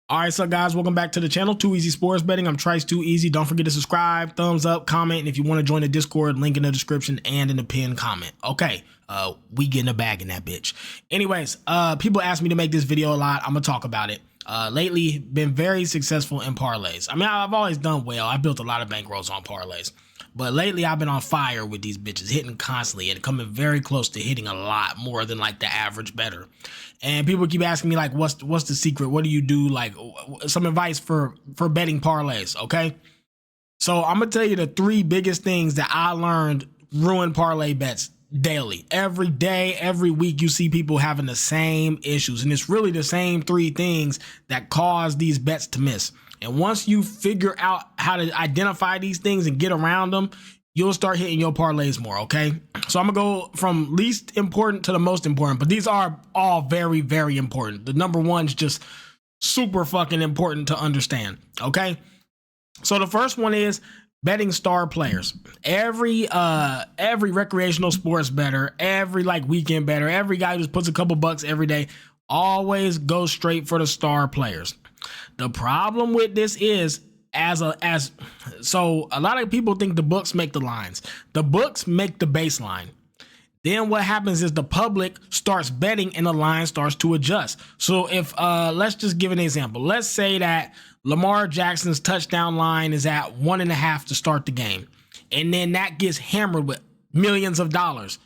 All right, so guys, welcome back to the channel, Too Easy Sports Betting. I'm Trice Too Easy. Don't forget to subscribe, thumbs up, comment, and if you want to join the Discord, link in the description and in the pinned comment. Okay, we getting a bag in that bitch. Anyways, people ask me to make this video a lot. I'm gonna talk about it. Lately, been very successful in parlays. I mean, I've always done well. I built a lot of bankrolls on parlays, but lately I've been on fire with these bitches, hitting constantly and coming very close to hitting a lot more than like the average bettor. And people keep asking me like, what's the secret? What do you do? Like some advice for betting parlays. Okay. So I'm going to tell you the 3 biggest things that I learned ruin parlay bets daily. Every day, every week, you see people having the same issues. And it's really the same 3 things that cause these bets to miss. And once you figure out how to identify these things and get around them, you'll start hitting your parlays more, okay? So I'm gonna go from least important to the most important, but these are all very, very important. The number one's just super fucking important to understand, okay? So the first one is betting star players. Every recreational sports bettor, every like weekend bettor, every guy who just puts a couple bucks every day, always go straight for the star players. The problem with this is, so a lot of people think the books make the lines. The books make the baseline. Then what happens is the public starts betting and the line starts to adjust. So if let's just give an example. Let's say that Lamar Jackson's touchdown line is at 1.5 to start the game, and then that gets hammered with millions of dollars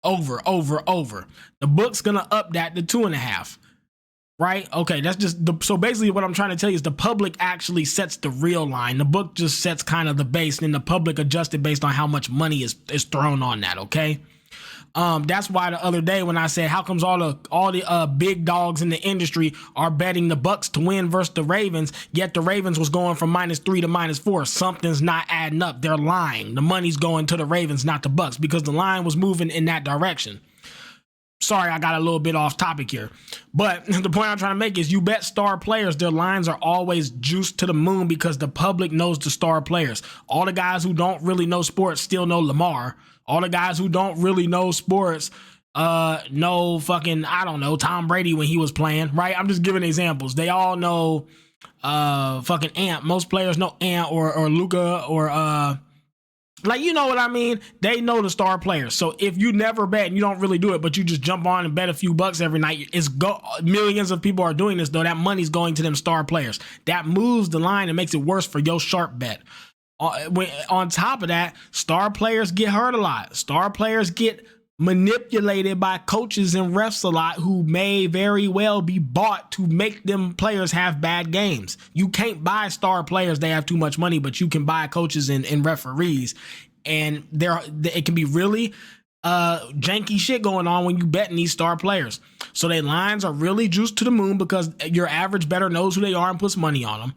over. The book's gonna up that to 2.5. Right? Okay, that's just so basically what I'm trying to tell you is the public actually sets the real line. The book just sets kind of the base, and then the public adjusts it based on how much money is thrown on that, okay? That's why the other day when I said how comes all the big dogs in the industry are betting the Bucks to win versus the Ravens, yet the Ravens was going from -3 to -4. Something's not adding up. They're lying. The money's going to the Ravens, not the Bucks, because the line was moving in that direction. Sorry, I got a little bit off topic here. But the point I'm trying to make is you bet star players, their lines are always juiced to the moon because the public knows the star players. All the guys who don't really know sports still know Lamar. All the guys who don't really know sports know fucking, I don't know, Tom Brady when he was playing, right? I'm just giving examples. They all know fucking Ant. Most players know Ant or Luka or like, you know what I mean? They know the star players. So if you never bet and you don't really do it, but you just jump on and bet a few bucks every night, millions of people are doing this, though. That money's going to them star players. That moves the line and makes it worse for your sharp bet. On top of that, star players get hurt a lot. Star players get manipulated by coaches and refs a lot who may very well be bought to make them players have bad games. You can't buy star players, they have too much money, but you can buy coaches and referees, and it can be really janky shit going on when you betting these star players. So their lines are really juiced to the moon because your average bettor knows who they are and puts money on them.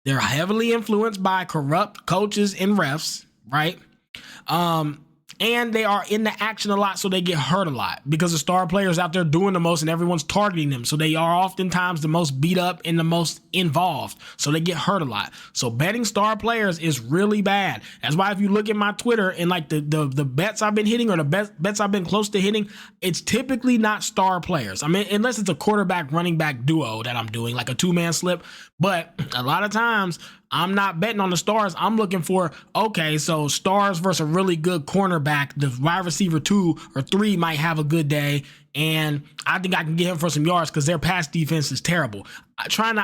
They're heavily influenced by corrupt coaches and refs, right? And they are in the action a lot, so they get hurt a lot because the star players out there doing the most and everyone's targeting them. So they are oftentimes the most beat up and the most involved. So they get hurt a lot. So betting star players is really bad. That's why if you look at my Twitter and like the bets I've been hitting or the bets I've been close to hitting, it's typically not star players. I mean, unless it's a quarterback running back duo that I'm doing, like a 2-man slip. But a lot of times I'm not betting on the stars. I'm looking for, okay, so stars versus a really good cornerback. The wide receiver 2 or 3 might have a good day, and I think I can get him for some yards because their pass defense is terrible. Trying to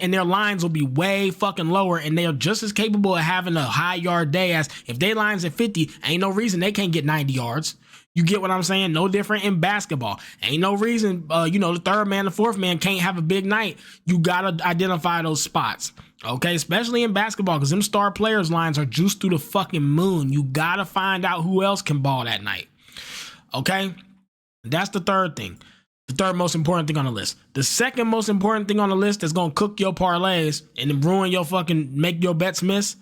and their lines will be way fucking lower, and they're just as capable of having a high yard day as if they lines at 50, ain't no reason they can't get 90 yards. You get what I'm saying? No different in basketball. Ain't no reason, the third man, the fourth man can't have a big night. You got to identify those spots, okay? Especially in basketball because them star players' lines are juiced through the fucking moon. You got to find out who else can ball that night, okay? That's the third thing. The third most important thing on the list. The second most important thing on the list that's going to cook your parlays and then ruin your make your bets miss.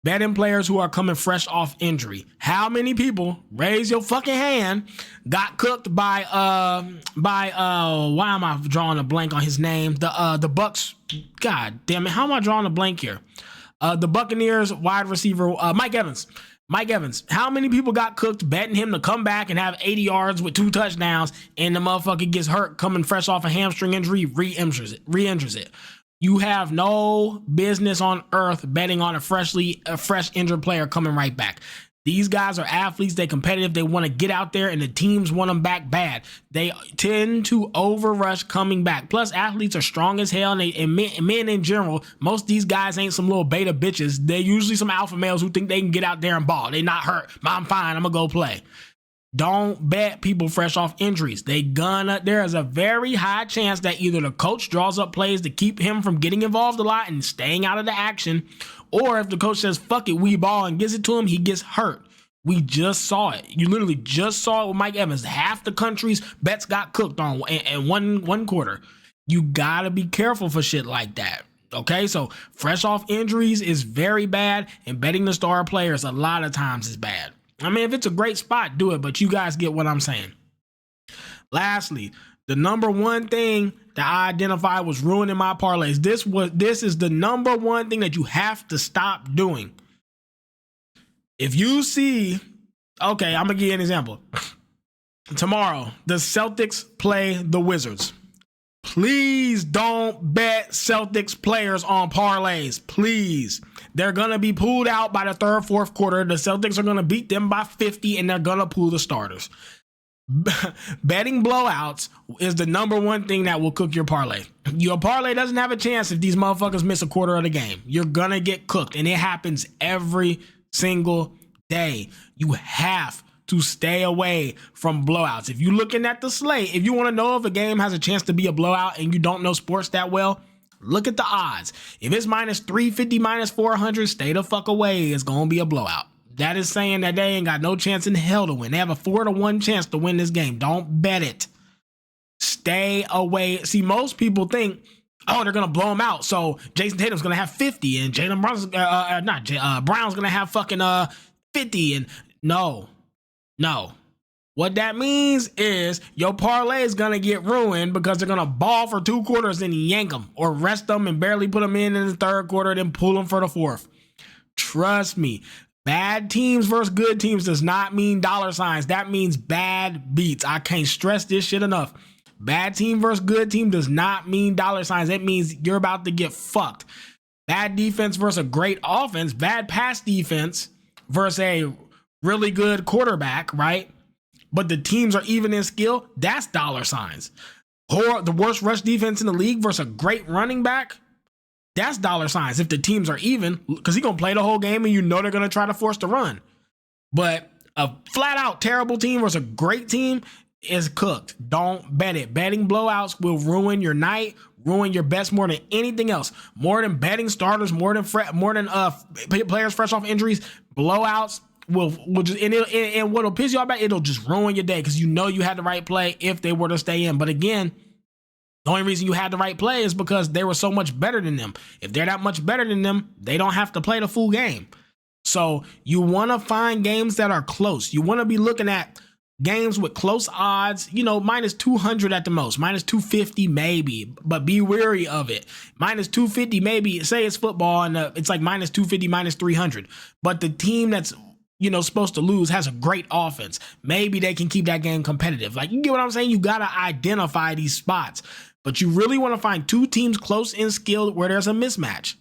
Betting players who are coming fresh off injury. How many people, raise your fucking hand, got cooked by why am I drawing a blank on his name? The Bucks. God damn it, how am I drawing a blank here? The Buccaneers wide receiver Mike Evans. Mike Evans. How many people got cooked betting him to come back and have 80 yards with 2 touchdowns, and the motherfucker gets hurt coming fresh off a hamstring injury, re-injures it. You have no business on earth betting on a fresh injured player coming right back. These guys are athletes. They're competitive. They want to get out there, and the teams want them back bad. They tend to overrush coming back. Plus, athletes are strong as hell, and men in general, most of these guys ain't some little beta bitches. They're usually some alpha males who think they can get out there and ball. They not hurt. I'm fine. I'm going to go play. Don't bet people fresh off injuries. There is a very high chance that either the coach draws up plays to keep him from getting involved a lot and staying out of the action, or if the coach says, fuck it, we ball, and gives it to him, he gets hurt. We just saw it. You literally just saw it with Mike Evans. Half the country's bets got cooked on in one quarter. You gotta be careful for shit like that. Okay, so fresh off injuries is very bad, and betting the star players a lot of times is bad. I mean, if it's a great spot, do it, but you guys get what I'm saying. Lastly, the number one thing that I identified was ruining my parlays. This is the number one thing that you have to stop doing. If you see, okay, I'm going to give you an example. Tomorrow, the Celtics play the Wizards. Please don't bet Celtics players on parlays. Please. They're going to be pulled out by the third, fourth quarter. The Celtics are going to beat them by 50, and they're going to pull the starters. Betting blowouts is the number one thing that will cook your parlay. Your parlay doesn't have a chance if these motherfuckers miss a quarter of the game. You're going to get cooked, and it happens every single day. You have to stay away from blowouts. If you're looking at the slate, if you want to know if a game has a chance to be a blowout and you don't know sports that well, look at the odds. If it's minus 350, minus 400, stay the fuck away. It's going to be a blowout. That is saying that they ain't got no chance in hell to win. They have a 4-1 chance to win this game. Don't bet it. Stay away. See, most people think, oh, they're going to blow them out. So Jason Tatum's going to have 50 and Jaylen Brown's, Brown's going to have fucking 50. And no. What that means is your parlay is going to get ruined because they're going to ball for 2 quarters and yank them or rest them and barely put them in the third quarter, then pull them for the fourth. Trust me. Bad teams versus good teams does not mean dollar signs. That means bad beats. I can't stress this shit enough. Bad team versus good team does not mean dollar signs. It means you're about to get fucked. Bad defense versus a great offense. Bad pass defense versus a really good quarterback, right? But the teams are even in skill. That's dollar signs. Or the worst rush defense in the league versus a great running back. That's dollar signs if the teams are even, because he's going to play the whole game and you know they're going to try to force the run. But a flat out terrible team versus a great team is cooked. Don't bet it. Betting blowouts will ruin your night, ruin your bets more than anything else. More than betting starters, more than players fresh off injuries. Blowouts will just, and what'll piss you off about, it'll just ruin your day because you know you had the right play if they were to stay in. But again, the only reason you had the right play is because they were so much better than them. If they're that much better than them, they don't have to play the full game. So you want to find games that are close. You want to be looking at games with close odds, minus 200 at the most, minus 250 maybe, but be wary of it. Minus 250 maybe, say it's football and it's like minus 250, minus 300. But the team that's supposed to lose has a great offense. Maybe they can keep that game competitive. Like, you get what I'm saying? You got to identify these spots. But you really want to find 2 teams close in skill where there's a mismatch.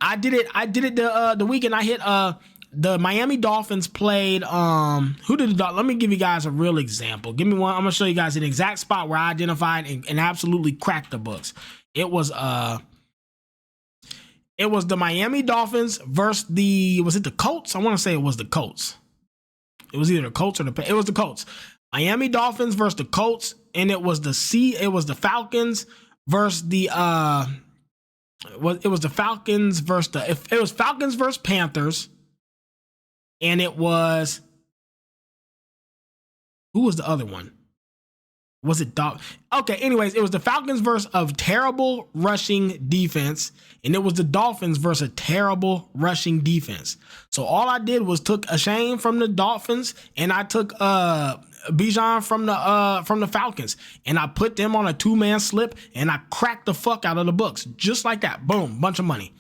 I did it the weekend. I hit the Miami Dolphins played who did the let me give you guys a real example. Give me one. I'm gonna show you guys an exact spot where I identified and absolutely cracked the books. It was the Miami Dolphins versus was it the Colts? I want to say it was the Colts. It was either the Colts or it was the Colts. Miami Dolphins versus the Colts, and it was the Falcons versus the Falcons versus Panthers, and it was, who was the other one? Was it okay, anyways, it was the Falcons versus a terrible rushing defense, and it was the Dolphins versus a terrible rushing defense. So all I did was took a Shane from the Dolphins, and I took Bijan from the Falcons, and I put them on a 2-man slip, and I cracked the fuck out of the books. Just like that. Boom, bunch of money.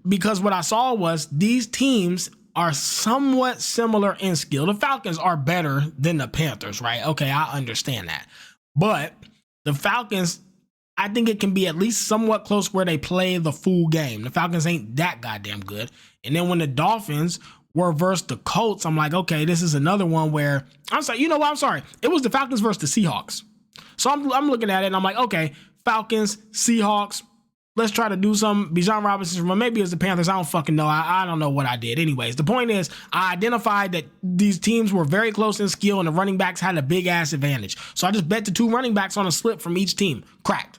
Because what I saw was these teams are somewhat similar in skill. The Falcons are better than the Panthers, right? Okay, I understand that. But the Falcons I think it can be at least somewhat close where they play the full game. The Falcons ain't that goddamn good. And then when the Dolphins were versus the Colts, I'm like, okay, this is another one where I'm sorry. You know what? I'm sorry. It was the Falcons versus the Seahawks. So I'm looking at it and I'm like, okay, Falcons, Seahawks. Let's try to do some. Bijan Robinson, well, maybe it's the Panthers. I don't fucking know. I don't know what I did. Anyways, the point is, I identified that these teams were very close in skill and the running backs had a big ass advantage. So I just bet the 2 running backs on a slip from each team. Cracked.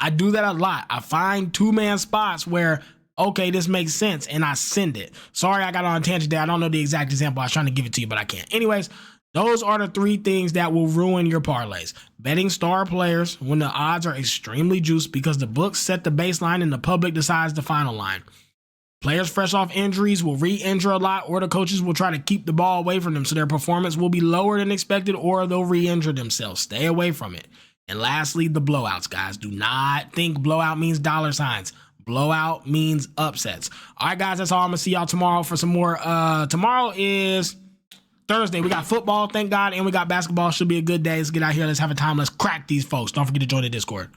I do that a lot. I find 2-man spots where, okay, this makes sense, and I send it. Sorry, I got on a tangent there. I don't know the exact example. I was trying to give it to you, but I can't. Anyways, those are the 3 things that will ruin your parlays. Betting star players when the odds are extremely juiced because the books set the baseline and the public decides the final line. Players fresh off injuries will re-injure a lot, or the coaches will try to keep the ball away from them so their performance will be lower than expected, or they'll re-injure themselves. Stay away from it. And lastly, the blowouts, guys. Do not think blowout means dollar signs. Blowout means upsets. All right, guys, that's all. I'm going to see y'all tomorrow for some more. Tomorrow is Thursday. We got football, thank God, and we got basketball. Should be a good day. Let's get out here. Let's have a time. Let's crack these folks. Don't forget to join the Discord.